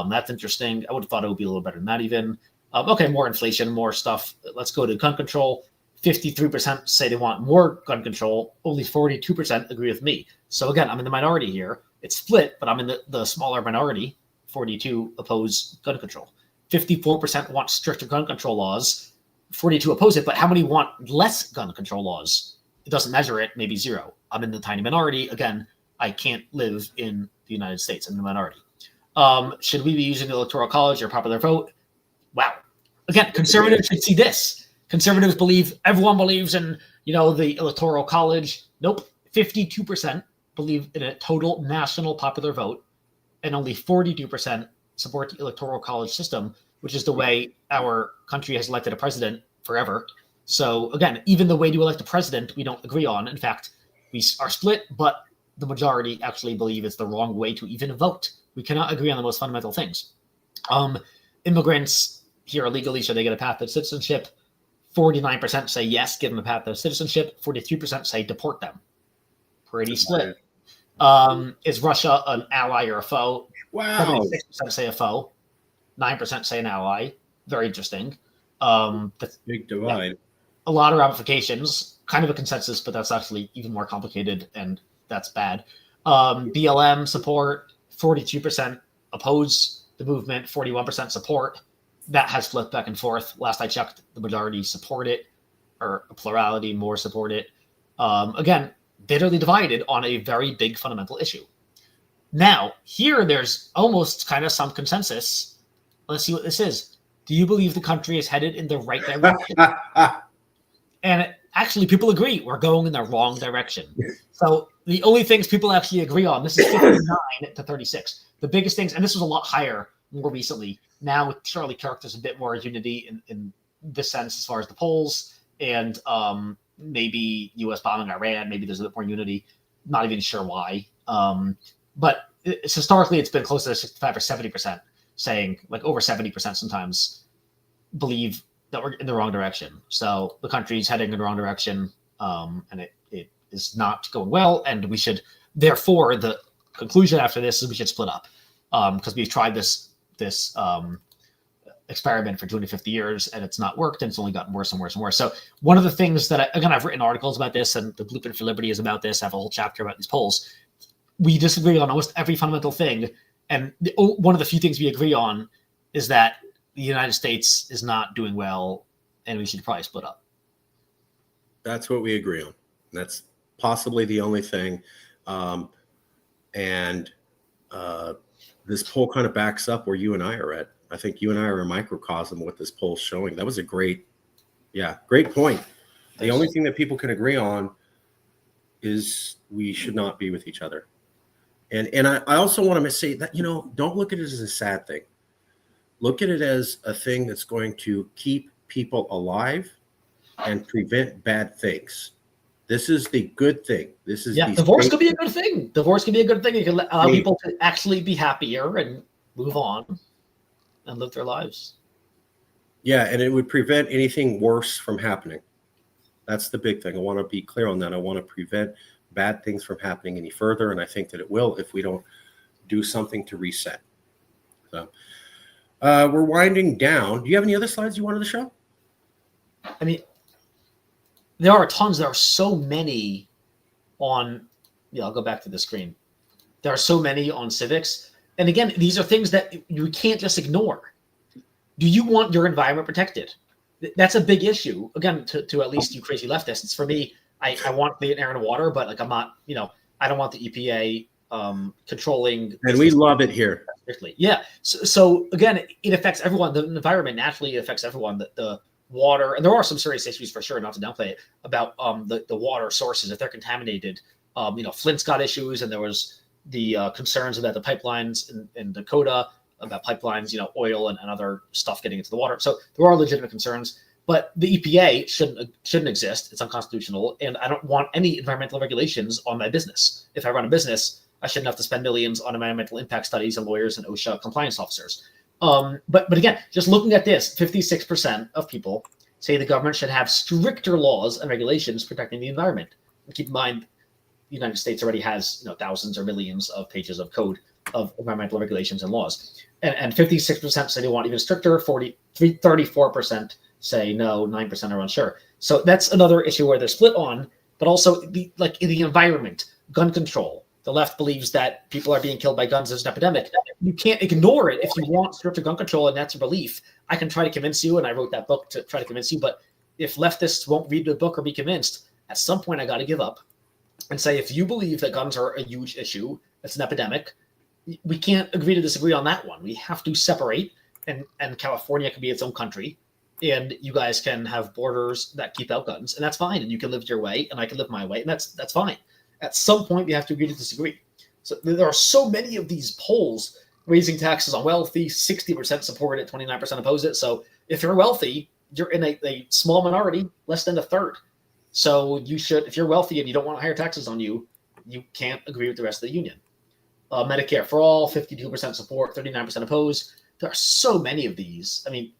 That's interesting. I would have thought it would be a little better than that even. Okay, more inflation, more stuff. Let's go to gun control. 53% say they want more gun control. Only 42% agree with me. So again, I'm in the minority here. It's split, but I'm in the smaller minority. 42 oppose gun control. 54% want stricter gun control laws. 42 oppose it, but how many want less gun control laws? It doesn't measure it, maybe 0. I'm in the tiny minority. Again, I can't live in the United States. I'm in the minority. Should we be using the Electoral College or popular vote? Wow. Again, conservatives should see this. Conservatives everyone believes in, the Electoral College. Nope. 52% believe in a total national popular vote, and only 42% support the Electoral College system, which is the way our country has elected a president forever. So again, even the way to elect a president, we don't agree on. In fact, we are split, but the majority actually believe it's the wrong way to even vote. We cannot agree on the most fundamental things. Immigrants here illegally, should they get a path to citizenship? 49% say yes, give them a path to citizenship. 43% say deport them. Pretty split. Is Russia an ally or a foe? Wow. 76% say a foe. 9% say an ally. Very interesting. Big divide. Yeah. A lot of ramifications. Kind of a consensus, but that's actually even more complicated, and that's bad. BLM support. 42% oppose the movement. 41% support. That has flipped back and forth. Last I checked, the majority support it, or a plurality more support it. Again, bitterly divided on a very big fundamental issue. Now, here there's almost kind of some consensus. Let's see what this is. Do you believe the country is headed in the right direction? And actually, people agree we're going in the wrong direction. So the only things people actually agree on, this is 59 to 36. The biggest things, and this was a lot higher more recently. Now with Charlie Kirk, there's a bit more unity in this sense as far as the polls, and maybe U.S. bombing Iran. Maybe there's a bit more unity. Not even sure why. But historically, it's been closer to 65 or 70% saying, like over 70% sometimes believe that we're in the wrong direction. So the country's heading in the wrong direction, and it is not going well. And we should, therefore, the conclusion after this is we should split up, because we've tried this experiment for 250 years and it's not worked, and it's only gotten worse and worse and worse. So one of the things that I've written articles about this, and the Blueprint for Liberty is about this. I have a whole chapter about these polls. We disagree on almost every fundamental thing, and one of the few things we agree on is that the United States is not doing well, and we should probably split up. That's what we agree on. That's possibly the only thing. And this poll kind of backs up where you and I are at. I think you and I are a microcosm of what this poll's showing. That was a great point. The only thing that people can agree on is we should not be with each other. And I also want to say that, don't look at it as a sad thing. Look at it as a thing that's going to keep people alive and prevent bad things. This is the good thing. This is divorce could be a good thing. Divorce could be a good thing. It can allow people to actually be happier and move on and live their lives. Yeah, and it would prevent anything worse from happening. That's the big thing. I want to be clear on that. I want to prevent bad things from happening any further, and I think that it will if we don't do something to reset. So we're winding down. Do you have any other slides you wanted to show? I mean, there are tons. There are so many on. I'll go back to the screen. There are so many on civics, and again, these are things that you can't just ignore. Do you want your environment protected? That's a big issue. Again, to at least you crazy leftists. For me, I want clean air and water, but like I'm not. I don't want the EPA controlling. And we love it here. Strictly. Yeah. So again, it affects everyone. The environment naturally affects everyone. The water, and there are some serious issues for sure, not to downplay it, about the water sources if they're contaminated. Flint's got issues, and there was the concerns about the pipelines in Dakota, about pipelines, oil and other stuff getting into the water. So there are legitimate concerns, but the EPA shouldn't exist. It's unconstitutional, and I don't want any environmental regulations on my business. If I run a business, I shouldn't have to spend millions on environmental impact studies and lawyers and OSHA compliance officers. But again, just looking at this, 56% of people say the government should have stricter laws and regulations protecting the environment. And keep in mind, the United States already has thousands or millions of pages of code of environmental regulations and laws. And 56% say they want even stricter, 34% say no, 9% are unsure. So that's another issue where they're split on, but also in the environment, gun control. The left believes that people are being killed by guns as an epidemic. You can't ignore it if you want stricter gun control, and that's a belief. I can try to convince you, and I wrote that book to try to convince you, but if leftists won't read the book or be convinced, at some point I got to give up and say, if you believe that guns are a huge issue, it's an epidemic, we can't agree to disagree on that one. We have to separate, and California can be its own country, and you guys can have borders that keep out guns, and that's fine, and you can live your way, and I can live my way, and that's fine. At some point, we have to agree to disagree. So there are so many of these polls raising taxes on wealthy, 60% support it, 29% oppose it. So if you're wealthy, you're in a small minority, less than a third. So you should, if you're wealthy and you don't want higher taxes on you, you can't agree with the rest of the union. Medicare for all, 52% support, 39% oppose. There are so many of these. I mean,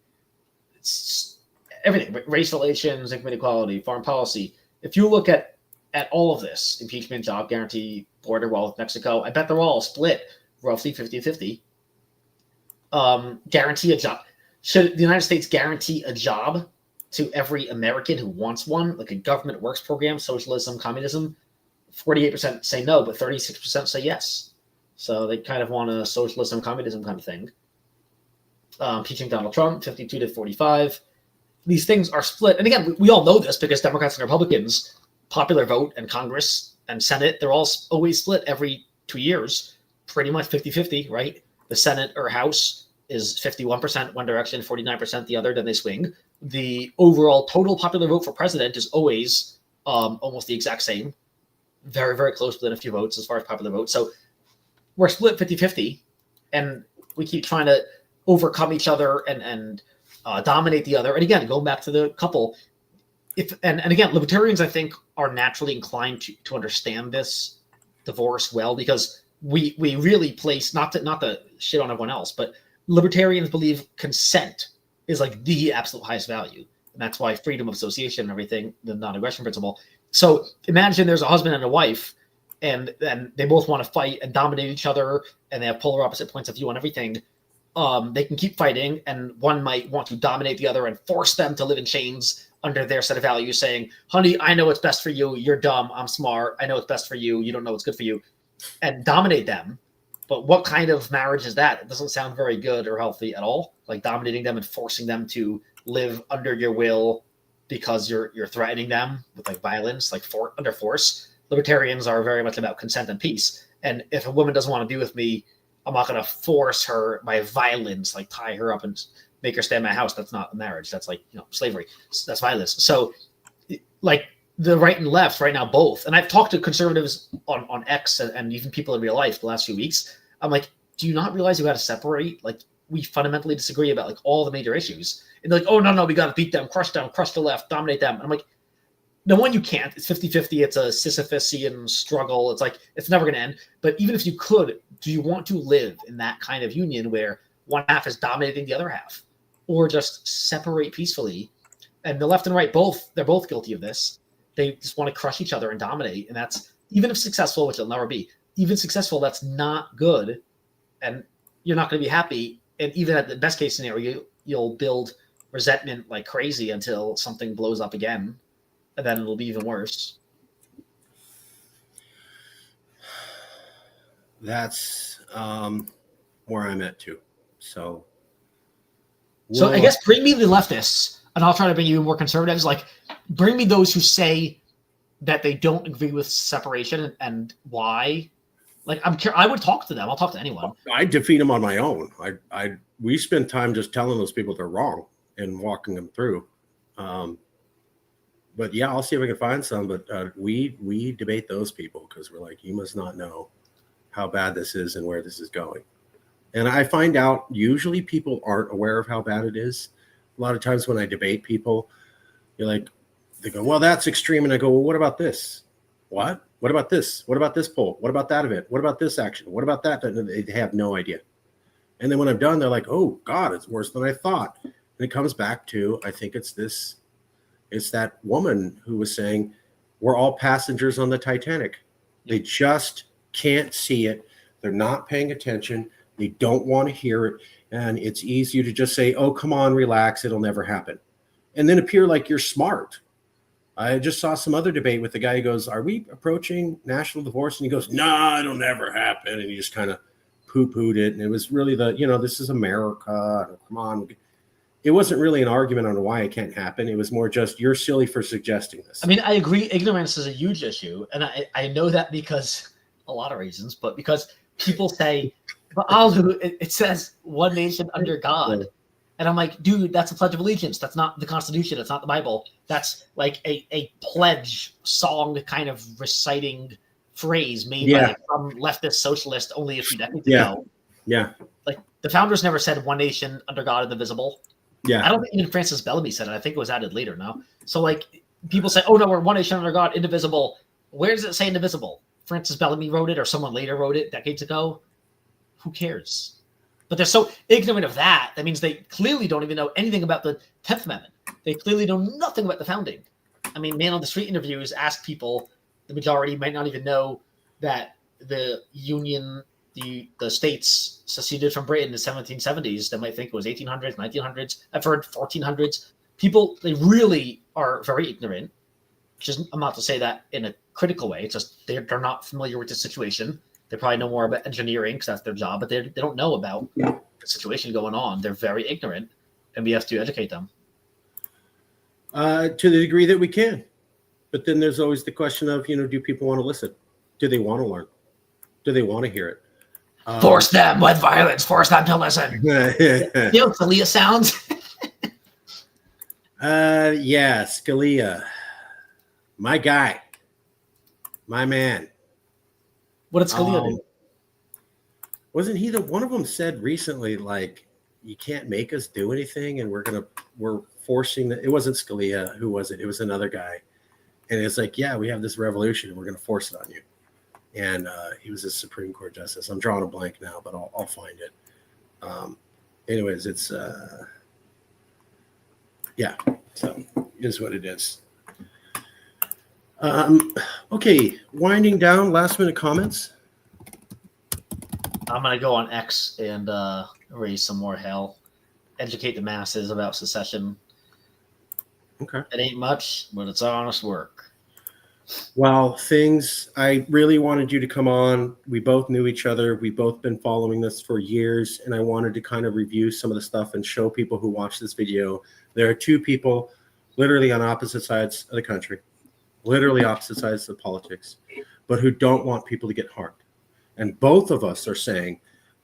it's everything, race relations, income inequality, foreign policy. If you look at all of this, impeachment, job guarantee, border wall with Mexico, I bet they're all split roughly 50-50. Guarantee a job. Should the United States guarantee a job to every American who wants one, like a government works program, socialism, communism? 48% say no, but 36% say yes. So they kind of want a socialism, communism kind of thing. Impeaching Donald Trump, 52-45. These things are split. And again, we all know this because Democrats and Republicans, popular vote and Congress and Senate, they're all always split every 2 years, pretty much 50-50, right? The Senate or House is 51% one direction, 49% the other, then they swing. The overall total popular vote for president is always almost the exact same, very, very close within a few votes as far as popular vote. So we're split 50-50, and we keep trying to overcome each other and dominate the other. And again, going back to the couple, and again, libertarians, I think, are naturally inclined to understand this divorce well, because we really place, not to shit on everyone else, but libertarians believe consent is like the absolute highest value. And that's why freedom of association and everything, the non-aggression principle. So imagine there's a husband and a wife, and they both want to fight and dominate each other, and they have polar opposite points of view on everything. They can keep fighting, and one might want to dominate the other and force them to live in chains under their set of values, saying, honey, I know what's best for you. You're dumb. I'm smart. I know what's best for you. You don't know what's good for you. And dominate them. But what kind of marriage is that? It doesn't sound very good or healthy at all. Like dominating them and forcing them to live under your will because you're threatening them with like violence, like under force. Libertarians are very much about consent and peace. And if a woman doesn't want to be with me, I'm not going to force her by violence, like tie her up and make her stay in my house. That's not marriage. That's like, slavery. That's violence. So like the right and left right now, both. And I've talked to conservatives on X and even people in real life the last few weeks. I'm like, do you not realize you got to separate? Like, we fundamentally disagree about like all the major issues. And they're like, oh, no, we got to beat them, crush the left, dominate them. And I'm like, no, one, you can't. It's 50-50. It's a Sisyphusian struggle. It's like, it's never going to end. But even if you could, do you want to live in that kind of union where one half is dominating the other half? Or just separate peacefully? And the left and right, they're both guilty of this. They just want to crush each other and dominate. And that's, even if successful, which it'll never be, even successful, that's not good. And you're not going to be happy. And even at the best case scenario, you'll build resentment like crazy until something blows up again. And then it'll be even worse. That's where I'm at too. So I guess bring me the leftists, and I'll try to bring you more conservatives. Like, bring me those who say that they don't agree with separation and why. Like, I would talk to them. I'll talk to anyone. I defeat them on my own. We spend time just telling those people they're wrong and walking them through. But yeah, I'll see if I can find some. But we debate those people because we're like, you must not know how bad this is and where this is going. And I find out usually people aren't aware of how bad it is. A lot of times when I debate people, you're like, they go, well, that's extreme. And I go, well, what about this? What? What about this? What about this poll? What about that event? What about this action? What about that? And they have no idea. And then when I'm done, they're like, oh God, it's worse than I thought. And it comes back to, I think it's that woman who was saying, we're all passengers on the Titanic. They just can't see it. They're not paying attention. They don't want to hear it. And it's easier to just say, oh, come on, relax. It'll never happen. And then appear like you're smart. I just saw some other debate with the guy who goes, are we approaching national divorce? And he goes, no, it'll never happen. And he just kind of poo-pooed it. And it was really this is America. Come on. It wasn't really an argument on why it can't happen. It was more just, you're silly for suggesting this. I mean, I agree. Ignorance is a huge issue. And I know that because a lot of reasons, but because people say, but Alu, it says one nation under God. And I'm like, dude, that's a Pledge of Allegiance. That's not the Constitution. It's not the Bible. That's like a pledge song kind of reciting phrase made by some leftist socialist only a few decades ago. Yeah. Like, the founders never said one nation under God, indivisible. Yeah. I don't think even Francis Bellamy said it. I think it was added later now. So, like, people say, oh, no, we're one nation under God, indivisible. Where does it say indivisible? Francis Bellamy wrote it or someone later wrote it decades ago. Who cares? But they're so ignorant of that. That means they clearly don't even know anything about the 10th Amendment. They clearly know nothing about the founding. I mean, man on the street interviews ask people, the majority might not even know that the Union, the states seceded from Britain in the 1770s. They might think it was 1800s, 1900s. I've heard 1400s. People, they really are very ignorant. I'm not to say that in a critical way. It's just they're not familiar with the situation. They probably know more about engineering because that's their job, but they don't know about the situation going on. They're very ignorant, and we have to educate them. To the degree that we can. But then there's always the question of, do people want to listen? Do they want to learn? Do they want to hear it? Force them with violence. Force them to listen. Scalia sounds. Scalia. My guy. My man. What did Scalia do? Wasn't he one of them said recently, like, you can't make us do anything, and we're forcing it wasn't Scalia. Who was it? It was another guy. And it's like, yeah, we have this revolution and we're going to force it on you. And he was a Supreme Court justice. I'm drawing a blank now, but I'll find it. Anyways, it's so it is what it is. Okay, winding down, last minute comments. I'm going to go on X and raise some more hell. Educate the masses about secession. Okay. It ain't much, but it's honest work. Well, I really wanted you to come on. We both knew each other. We've both been following this for years, and I wanted to kind of review some of the stuff and show people who watch this video. There are two people literally on opposite sides of the country, literally opposite sides of politics, but who don't want people to get harmed. And both of us are saying,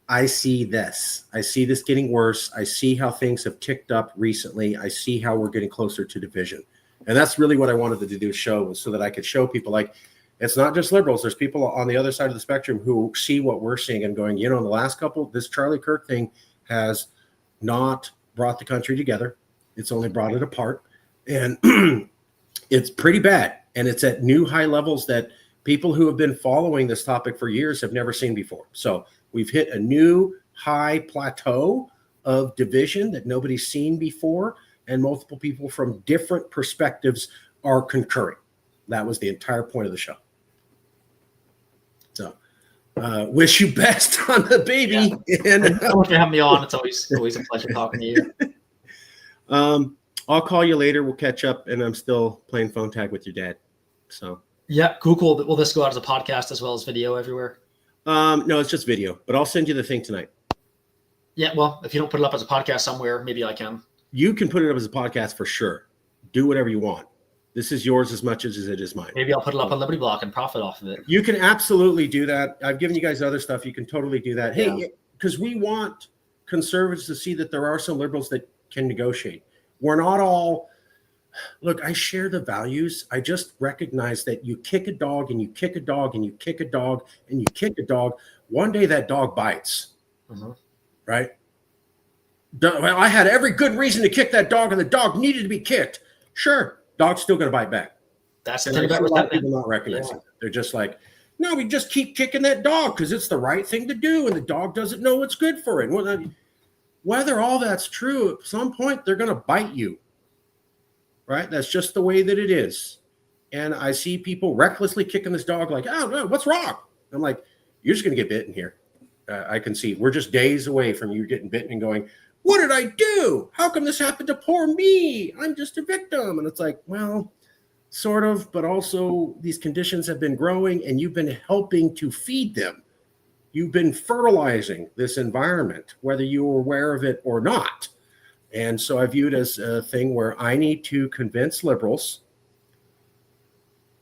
I see this. I see this getting worse. I see how things have ticked up recently. I see how we're getting closer to division. And that's really what I wanted to do show, was so that I could show people, like, it's not just liberals. There's people on the other side of the spectrum who see what we're seeing and going, in the last couple, this Charlie Kirk thing has not brought the country together. It's only brought it apart. And it's pretty bad. And it's at new high levels that people who have been following this topic for years have never seen before. So we've hit a new high plateau of division that nobody's seen before, and multiple people from different perspectives are concurring. That was the entire point of the show. So wish you best on the baby. Yeah. And thanks for having me on. It's always a pleasure talking to you. I'll call you later. We'll catch up, and I'm still playing phone tag with your dad. So yeah, cool. Will this go out as a podcast as well as video everywhere? No, it's just video, but I'll send you the thing tonight. Yeah, well, if you don't put it up as a podcast somewhere, maybe I can. You can put it up as a podcast for sure. Do whatever you want. This is yours as much as it is mine. Maybe I'll put it up on Liberty Block and profit off of it. You can absolutely do that. I've given you guys other stuff. You can totally do that. Hey, because we want conservatives to see that there are some liberals that can negotiate. We're not all, look, I share the values. I just recognize that you kick a dog and you kick a dog and you kick a dog and you kick a dog. One day that dog bites, right? Well, I had every good reason to kick that dog, and the dog needed to be kicked. Sure, dog's still going to bite back. That's the thing about resentment. People not recognizing it. They're just like, no, we just keep kicking that dog because it's the right thing to do, and the dog doesn't know what's good for it. Well, whether all that's true, at some point they're going to bite you, right? That's just the way that it is. And I see people recklessly kicking this dog like, oh, no, what's wrong? I'm like, you're just going to get bitten here. I can see we're just days away from you getting bitten and going, what did I do? How come this happened to poor me? I'm just a victim. And it's like, well, sort of, but also these conditions have been growing and you've been helping to feed them. You've been fertilizing this environment, whether you were aware of it or not. And so I view it as a thing where I need to convince liberals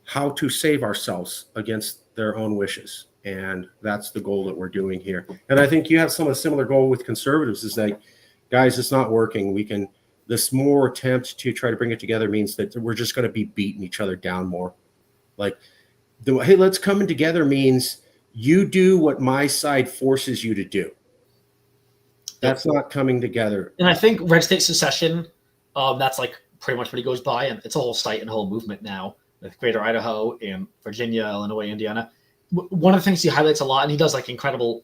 how to save ourselves against their own wishes. And that's the goal that we're doing here. And I think you have some of a similar goal with conservatives, is like, guys, it's not working. This more attempt to try to bring it together means that we're just going to be beating each other down more. Like, hey, let's come in together means you do what my side forces you to do. That's not coming together. And I think red state secession, that's like pretty much what he goes by. And it's a whole site and a whole movement now with Greater Idaho and Virginia, Illinois, Indiana. One of the things he highlights a lot, and he does like incredible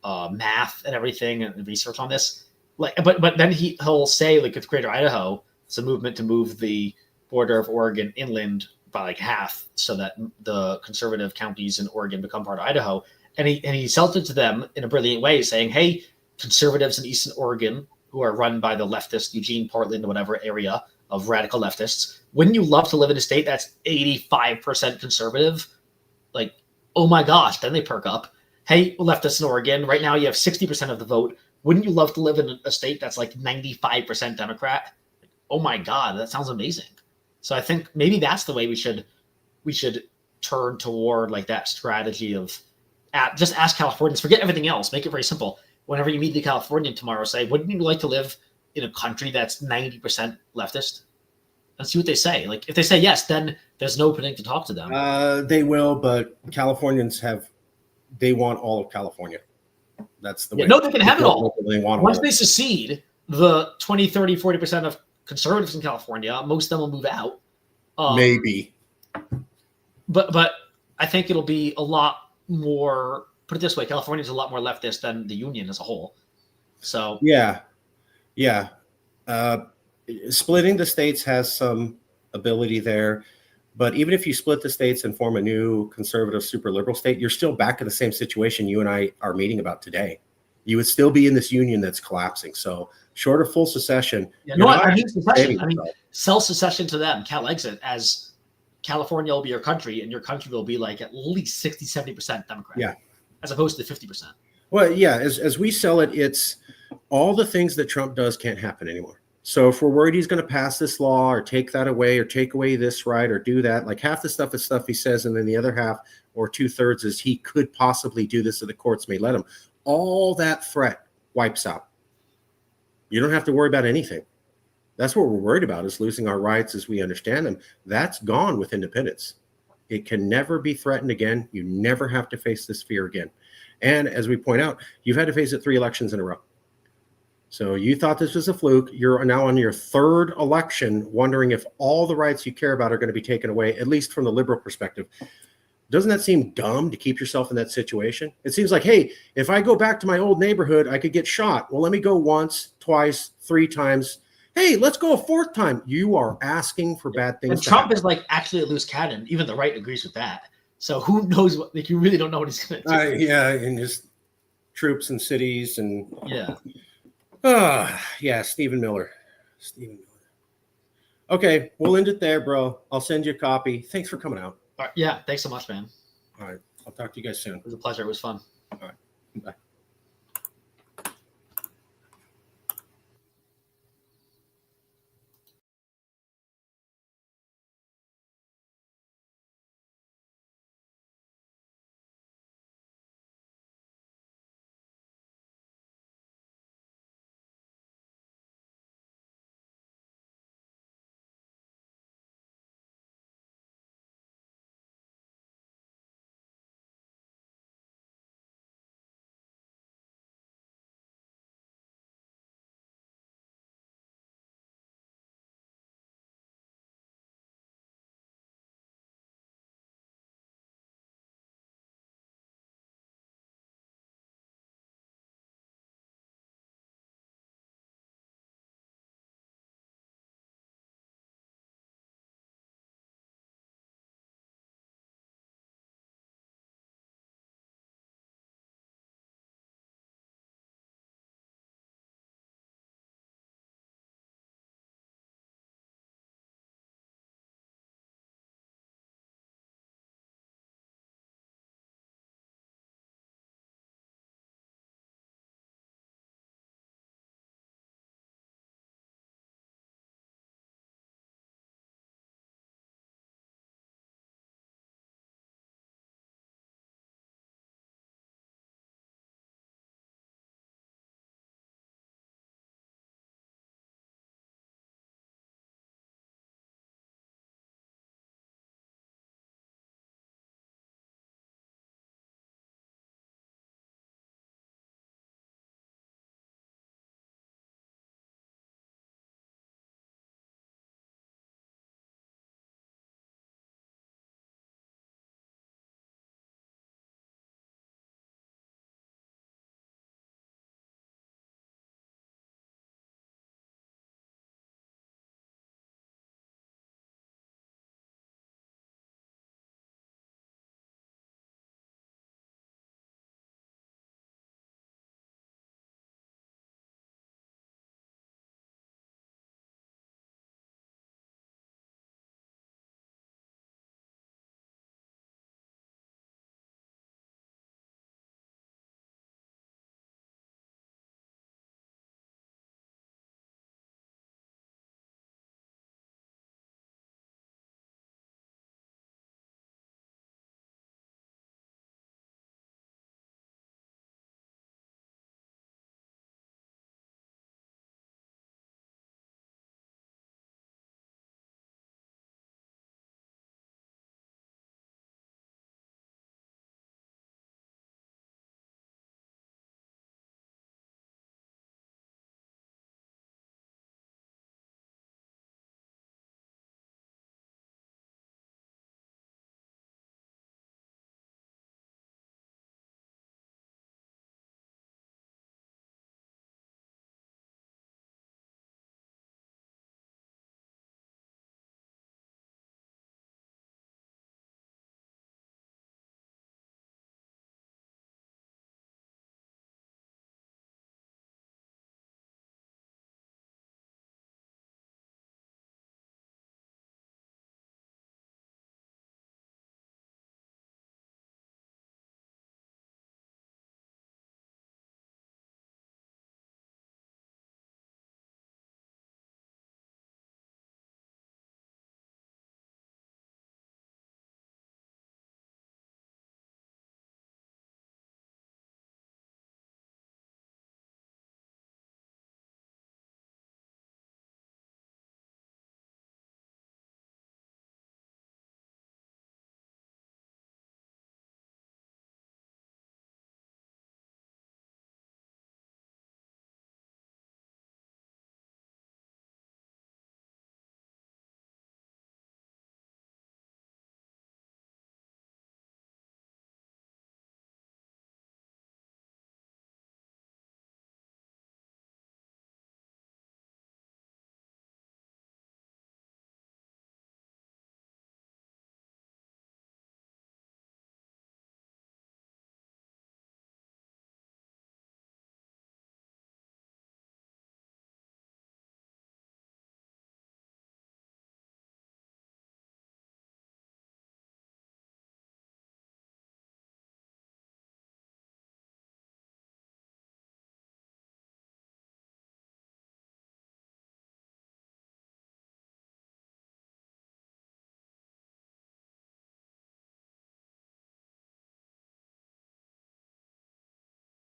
math and everything and research on this. Like, but then he'll say, like, with Greater Idaho, it's a movement to move the border of Oregon inland by like half, so that the conservative counties in Oregon become part of Idaho. And he sells it to them in a brilliant way, saying, "Hey, conservatives in Eastern Oregon who are run by the leftist Eugene, Portland, whatever area of radical leftists, wouldn't you love to live in a state that's 85% conservative?" Like, oh my gosh, then they perk up. Hey, leftists in Oregon, right now you have 60% of the vote. Wouldn't you love to live in a state that's like 95% Democrat? Oh my God, that sounds amazing. So I think maybe that's the way we should turn toward, like, that strategy of just ask Californians, forget everything else, make it very simple. Whenever you meet the Californian tomorrow, say, wouldn't you like to live in a country that's 90% leftist? And see what they say. Like, if they say yes, then there's no opening to talk to them. They will, but Californians they want all of California. That's the way. No, they can have it all. They want Once they secede, the 20, 30, 40% of conservatives in California, most of them will move out. Maybe. But I think it'll be a lot more, put it this way, California's a lot more leftist than the union as a whole. So Yeah. Splitting the states has some ability there. But even if you split the states and form a new conservative super liberal state, you're still back in the same situation you and I are meeting about today. You would still be in this union that's collapsing. So short of full secession. I mean secession. I mean, sell secession to them, Cal exit, as California will be your country, and your country will be like at least 60, 70% Democrat. Yeah. As opposed to 50%. Well, yeah, as we sell it, it's all the things that Trump does can't happen anymore. So if we're worried he's going to pass this law or take that away or take away this right or do that, like half the stuff is stuff he says, and then the other half or 2/3 is he could possibly do this, or the courts may let him. All that threat wipes out. You don't have to worry about anything. That's what we're worried about, is losing our rights as we understand them. That's gone with independence. It can never be threatened again. You never have to face this fear again. And as we point out, you've had to face it 3 elections in a row. So you thought this was a fluke. You're now on your 3rd election wondering if all the rights you care about are going to be taken away, at least from the liberal perspective. Doesn't that seem dumb to keep yourself in that situation? It seems like, hey, if I go back to my old neighborhood, I could get shot. Well, let me go once, twice, 3 times. Hey, let's go a 4th time. You are asking for bad things. And Trump is like actually a loose cannon. Even the right agrees with that. So who knows what? Like, you really don't know what he's going to do. Yeah, and just troops and cities and yeah. Stephen Miller. Okay, we'll end it there, bro. I'll send you a copy. Thanks for coming out. Yeah, thanks so much, man. All right, I'll talk to you guys soon. It was a pleasure. It was fun. All right, bye.